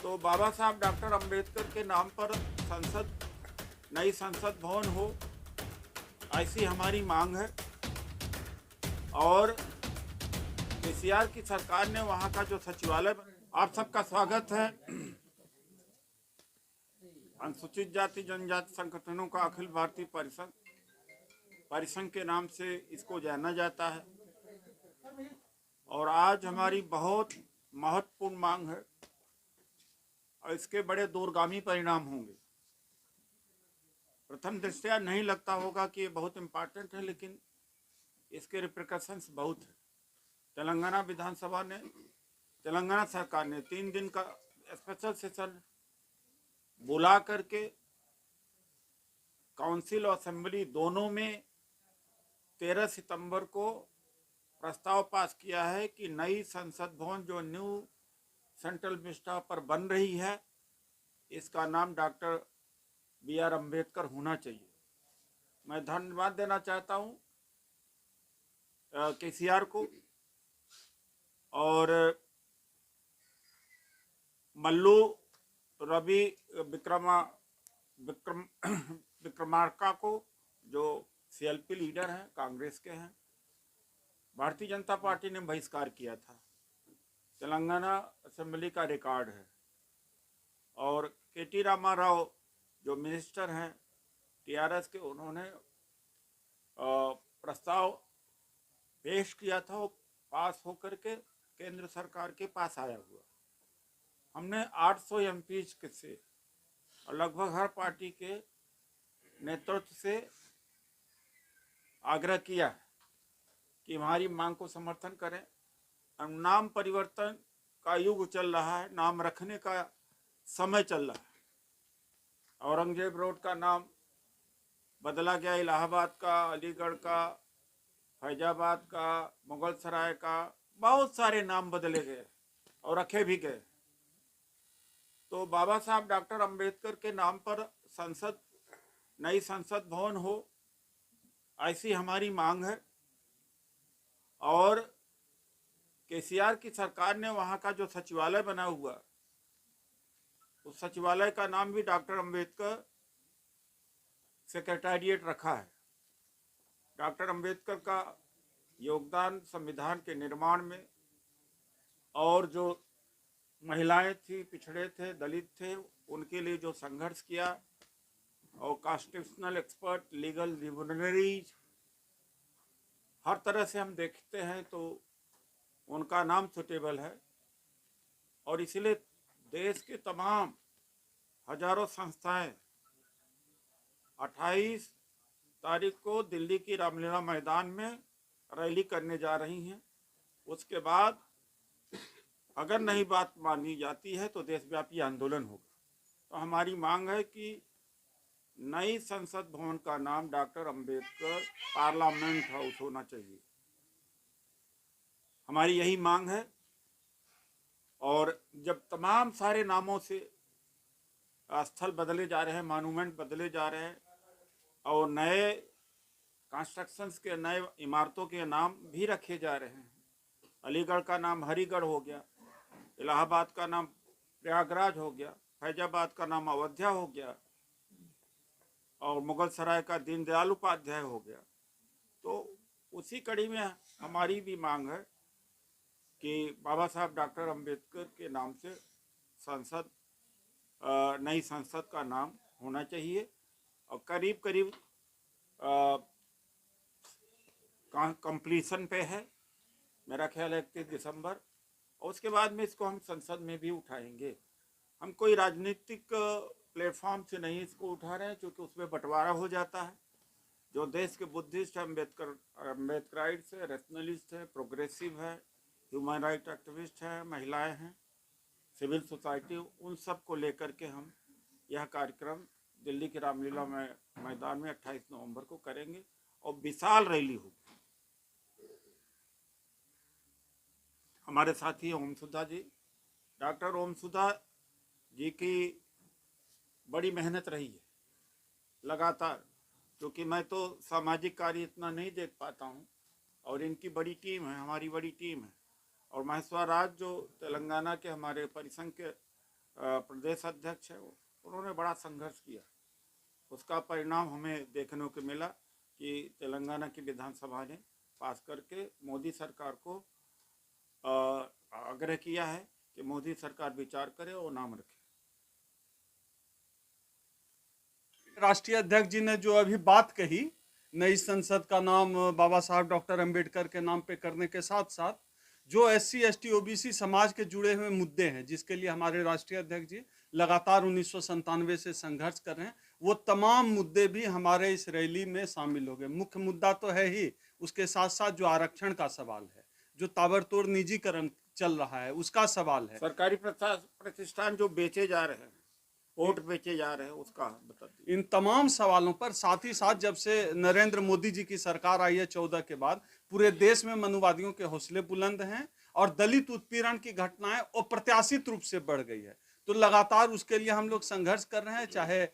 तो बाबा साहब डॉक्टर अंबेडकर के नाम पर नई संसद भवन हो, ऐसी हमारी मांग है। और केसीआर की सरकार ने वहां का जो सचिवालय, आप सबका स्वागत है। अनुसूचित जाति जनजाति संगठनों का अखिल भारतीय परिसंघ के नाम से इसको जाना जाता है। और आज हमारी बहुत महत्वपूर्ण मांग है और इसके बड़े दूरगामी परिणाम होंगे। प्रथम दृष्टया नहीं लगता होगा कि ये बहुत इम्पोर्टेंट है, लेकिन इसके रिप्रिकॉशंस बहुत है। तेलंगाना सरकार ने 3 दिन का स्पेशल सेशन बुला करके काउंसिल और असेंबली दोनों में 13 सितंबर को प्रस्ताव पास किया है कि नई संसद भवन जो न्यू सेंट्रल विस्टा पर बन रही है, इसका नाम डॉक्टर BR अम्बेडकर होना चाहिए। मैं धन्यवाद देना चाहता हूँ केसीआर को और मल्लू रवि विक्रमार्का को, जो CLP लीडर हैं, कांग्रेस के हैं। भारतीय जनता पार्टी ने बहिष्कार किया था, तेलंगाना असेंबली का रिकॉर्ड है। और KT रामाराव जो मिनिस्टर हैं TRS के, उन्होंने प्रस्ताव पेश किया था, वो पास होकर के केंद्र सरकार के पास आया हुआ। हमने 800 MP से और लगभग हर पार्टी के नेतृत्व से आग्रह किया है कि हमारी मांग को समर्थन करें। नाम परिवर्तन का युग चल रहा है, नाम रखने का समय चल रहा है। औरंगजेब रोड का नाम बदला गया, इलाहाबाद का, अलीगढ़ का, फैजाबाद का, मुगल सराय का, बहुत सारे नाम बदले गए और रखे भी गए। तो बाबा साहब डॉक्टर अंबेडकर के नाम पर नई संसद भवन हो, ऐसी हमारी मांग है। और केसीआर की सरकार ने वहां का जो सचिवालय बना हुआ, उस सचिवालय का नाम भी डॉक्टर अंबेडकर सेक्रेटेरिएट रखा है। डॉक्टर अंबेडकर का योगदान संविधान के निर्माण में, और जो महिलाएं थी, पिछड़े थे, दलित थे, उनके लिए जो संघर्ष किया, और कॉन्स्टिट्यूशनल एक्सपर्ट, लीगल लिबररीज, हर तरह से हम देखते हैं तो उनका नाम सुटेबल है। और इसलिए देश के तमाम हजारों संस्थाएं 28 तारीख को दिल्ली की रामलीला मैदान में रैली करने जा रही हैं। उसके बाद अगर नहीं बात मानी जाती है तो देशव्यापी आंदोलन होगा। तो हमारी मांग है कि नई संसद भवन का नाम डॉक्टर अंबेडकर पार्लियामेंट हाउस होना चाहिए, हमारी यही मांग है। और जब तमाम सारे नामों से स्थल बदले जा रहे हैं, मॉन्यूमेंट बदले जा रहे हैं, और नए कंस्ट्रक्शंस के, नए इमारतों के नाम भी रखे जा रहे हैं। अलीगढ़ का नाम हरिगढ़ हो गया, इलाहाबाद का नाम प्रयागराज हो गया, फैजाबाद का नाम अयोध्या हो गया, और मुगल सराय का दीनदयाल उपाध्याय हो गया। तो उसी कड़ी में हमारी भी मांग है कि बाबा साहब डॉक्टर अंबेडकर के नाम से नई संसद का नाम होना चाहिए। और करीब करीब कंप्लीशन पे है, मेरा ख्याल है 31 दिसंबर। और उसके बाद में इसको हम संसद में भी उठाएंगे। हम कोई राजनीतिक प्लेटफॉर्म से नहीं इसको उठा रहे हैं, क्योंकि उसमें बंटवारा हो जाता है। जो देश के बुद्धिस्ट है, अम्बेडकराइट्स है, रैशनलिस्ट है, प्रोग्रेसिव है, ह्यूमन राइट एक्टिविस्ट है, महिलाएं हैं, सिविल सोसाइटी, उन सब को लेकर के हम यह कार्यक्रम दिल्ली के रामलीला मैदान में 28 नवंबर को करेंगे और विशाल रैली होगी। हमारे साथी ओम सुधा जी, डॉक्टर ओम सुधा जी की बड़ी मेहनत रही है लगातार, क्योंकि मैं तो सामाजिक कार्य इतना नहीं देख पाता हूँ, और इनकी बड़ी टीम है, हमारी बड़ी टीम है। और महेश्वर राज जो तेलंगाना के हमारे परिसंघ के प्रदेश अध्यक्ष है, उन्होंने बड़ा संघर्ष किया। उसका परिणाम हमें देखने को मिला कि तेलंगाना की विधानसभा ने पास करके मोदी सरकार को आग्रह किया है कि मोदी सरकार विचार करे और नाम रखे। राष्ट्रीय अध्यक्ष जी ने जो अभी बात कही, नई संसद का नाम बाबा साहब डॉक्टर अंबेडकर के नाम पे करने के साथ साथ जो SC ST OBC समाज के जुड़े हुए मुद्दे हैं, जिसके लिए हमारे राष्ट्रीय अध्यक्ष जी लगातार 1997 से संघर्ष कर रहे हैं, वो तमाम मुद्दे भी हमारे इस रैली में शामिल हो गए। मुख्य मुद्दा तो है ही, उसके साथ साथ जो आरक्षण का सवाल है, जो ताबड़तोड़ निजीकरण चल रहा है, उसका सवाल है, सरकारी प्रतिष्ठान जो बेचे जा रहे हैं, वोट बेचे जा रहे हैं, उसका बता दीजिए। इन तमाम सवालों पर साथ ही साथ जब से नरेंद्र मोदी जी की सरकार आई है 14 के बाद, पूरे देश में मनुवादियों के हौसले बुलंद हैं और दलित उत्पीड़न की घटनाएं अप्रत्याशित रूप से बढ़ गई है। तो लगातार उसके लिए हम लोग संघर्ष कर रहे हैं, चाहे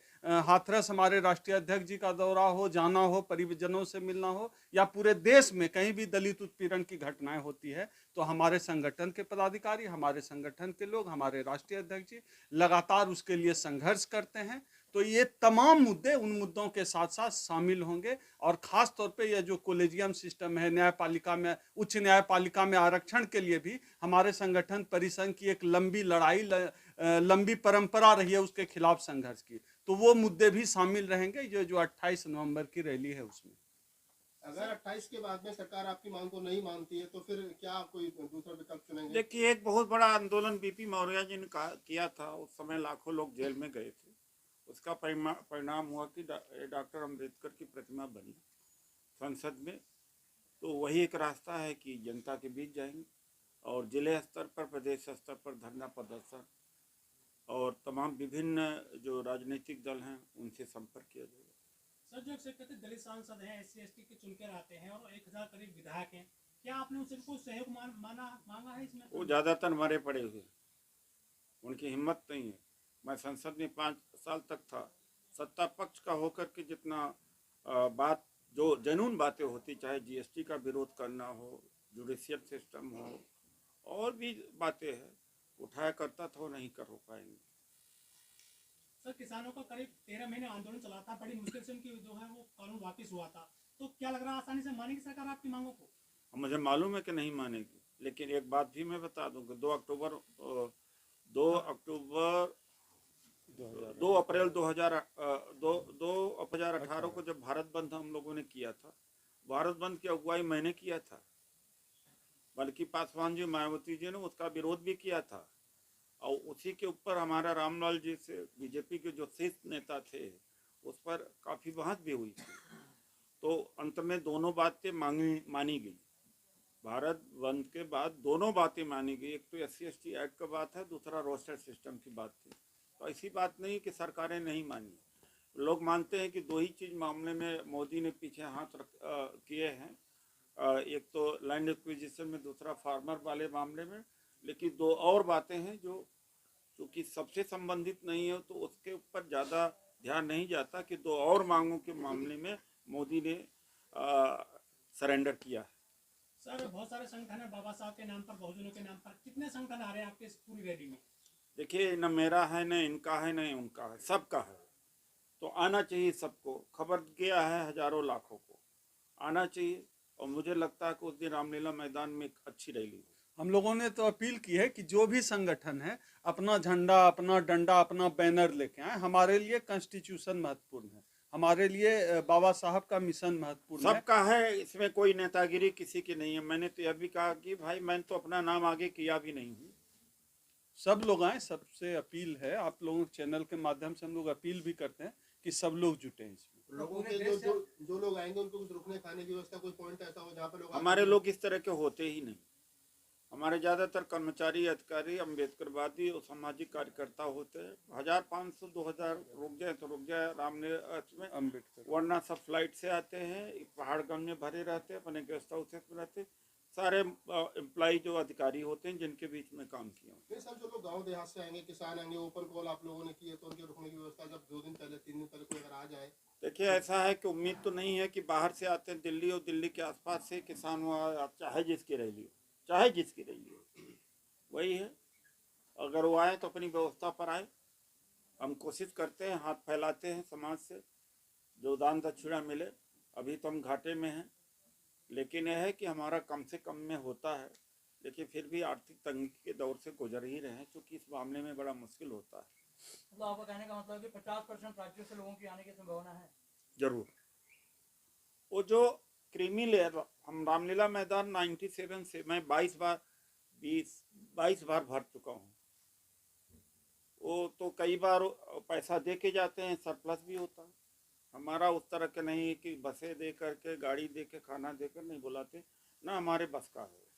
हाथरस हमारे राष्ट्रीय अध्यक्ष जी का दौरा हो, जाना हो, परिजनों से मिलना हो, या पूरे देश में कहीं भी दलित उत्पीड़न की घटनाएं होती है तो हमारे संगठन के पदाधिकारी, हमारे संगठन के लोग, हमारे राष्ट्रीय अध्यक्ष जी लगातार उसके लिए संघर्ष करते हैं। तो ये तमाम मुद्दे उन मुद्दों के साथ साथ शामिल होंगे और खास तौर पे ये जो कॉलेजियम सिस्टम है, न्यायपालिका में, उच्च न्यायपालिका में आरक्षण के लिए भी हमारे संगठन परिसंघ की एक लंबी लड़ाई, लंबी परंपरा रही है उसके खिलाफ संघर्ष की, तो वो मुद्दे भी शामिल रहेंगे जो 28 नवंबर की रैली है उसमें। अगर 28 के बाद में सरकार आपकी मांग को नहीं मानती है तो फिर क्या कोई दूसरा विकल्प चुनेंगे? देखिए, एक बहुत बड़ा आंदोलन बीपी मौर्य जी ने किया था, उस समय लाखों लोग जेल में गए थे। उसका परिणाम हुआ कि डॉक्टर अम्बेडकर की प्रतिमा बनी संसद में। तो वही एक रास्ता है कि जनता के बीच जाएंगे और जिले स्तर पर, प्रदेश स्तर पर धरना प्रदर्शन और तमाम विभिन्न जो राजनीतिक दल हैं उनसे संपर्क किया जाएगा। सर, जो कहते दलित सांसद हैं, SC ST के चुनकर आते हैं और 1000 करीब विधायक हैं, क्या आपने उनसे कोई सहयोग मांगा है इसमें? वो ज़्यादातर मरे पड़े हुए, उनकी हिम्मत नहीं है। मैं संसद में 5 साल तक था, सत्ता पक्ष का होकर के जितना बात, जो जनून बातें होती, चाहे GST का विरोध करना हो, जुडिशियल सिस्टम हो, और भी बातें हैं, उठाया करता था, वो नहीं कर हो पाएंगे। सर, किसानों का करीब 13 महीने आंदोलन चला था, बड़ी मुश्किल से उनकी जो है वो कानून वापस हुआ था, तो क्या लग रहा है आसानी से मानेगी सरकार आपकी मांगों को? मुझे मालूम है कि नहीं मानेगी, लेकिन एक बात भी मैं बता दूं कि 2 अप्रैल 2018 को जब भारत बंद हम लोगों ने किया था, भारत बंद की अगुवाई मैंने किया था, बल्कि पासवान जी, मायावती जी ने उसका विरोध भी किया था, और उसी के ऊपर हमारा रामलाल जी से बीजेपी के जो शीर्ष नेता थे उस पर काफ़ी बहस भी हुई थी। तो अंत में दोनों बातें मानी गई। भारत बंद के बाद दोनों बातें मानी गई। एक तो SC ST एक्ट का बात है, दूसरा रोस्टर सिस्टम की बात थी। तो ऐसी बात नहीं कि सरकारें नहीं मानी, लोग मानते हैं कि 2 ही चीज़ मामले में मोदी ने पीछे हाथ किए हैं, एक तो लैंड एक्विजिशन में, दूसरा फार्मर वाले मामले में। लेकिन 2 और बातें हैं जो क्योंकि सबसे संबंधित नहीं है, तो उसके ऊपर ज़्यादा ध्यान नहीं जाता कि 2 और मांगों के मामले में मोदी ने सरेंडर किया है। सर, बहुत सारे संगठन है बाबा साहब के नाम पर, बहुजनों के नाम पर, कितने संगठन आ रहे हैं आपके इस पूरी रैली में? देखिए, न मेरा है, न इनका है, न उनका है, सबका है। तो आना चाहिए सबको, खबर गया है हजारों लाखों को, आना चाहिए। और मुझे लगता है कि उस दिन रामलीला मैदान में एक अच्छी रैली हुई। हम लोगों ने तो अपील की है कि जो भी संगठन है अपना झंडा, अपना डंडा, अपना बैनर लेके आए। हमारे लिए कॉन्स्टिट्यूशन महत्वपूर्ण है, हमारे लिए बाबा साहब का मिशन महत्वपूर्ण है। सबका है, इसमें कोई नेतागिरी किसी की नहीं है। मैंने तो यह भी कहा कि भाई मैंने तो अपना नाम आगे किया भी नहीं हूँ। सब लोग आए, सबसे अपील है। आप लोगों के चैनल के माध्यम से हम लोग अपील भी करते हैं कि सब लोग जुटे इसमें। लोगों के जो लोग आएंगे उनको कुछ रुकने खाने की व्यवस्था, कोई पॉइंट ऐसा हो जहाँ पे लोग? हमारे लोग इस तरह के होते ही नहीं। हमारे ज़्यादातर कर्मचारी, अधिकारी, अम्बेडकरवादी और सामाजिक कार्यकर्ता होते हैं। 1500 2000 रुक जाए तो रुक जाए रामलीला में अम्बेडकर, वरना सब फ्लाइट से आते हैं, पहाड़गंज में भरे रहते हैं, अपने गेस्ट हाउस में रहते हैं। सारे एम्प्लॉय जो अधिकारी होते हैं जिनके बीच में काम किया। नहीं सर, जो लोग गांव देहात से आएंगे, किसान आएंगे, ओपन कॉल आप लोगों ने की है, तो उनके रुकने की व्यवस्था जब 2 दिन पहले, 3 दिन पहले कोई अगर आ जाए? देखिए, ऐसा है कि उम्मीद तो नहीं है कि बाहर से आते हैं, दिल्ली और दिल्ली के आसपास से किसान हुआ, चाहे जिसकी रैली हो, चाहे जिसकी रैली हो, वही है। अगर वो आए तो अपनी व्यवस्था पर आए। हम कोशिश करते हैं, हाथ फैलाते हैं समाज से, जो दान दक्षिणा मिले। अभी तो हम घाटे में हैं, लेकिन यह है कि हमारा कम से कम में होता है, लेकिन फिर भी आर्थिक तंगी के दौर से गुजर ही रहे हैं, क्योंकि इस मामले में बड़ा मुश्किल होता है। मतलब आपका कहने का मतलब है कि 50% राज्यों से लोगों की आने की संभावना है। जरूर। वो जो क्रीमी लेयर, हम रामलीला मैदान 97 से मैं 22 बार भर चुका हूँ। वो तो कई बार पैसा दे के जाते हैं, सरप्लस भी होता है। हमारा उस तरह के नहीं कि बसें दे करके, गाड़ी दे के, खाना देकर नहीं बुलाते, ना हमारे बस का है।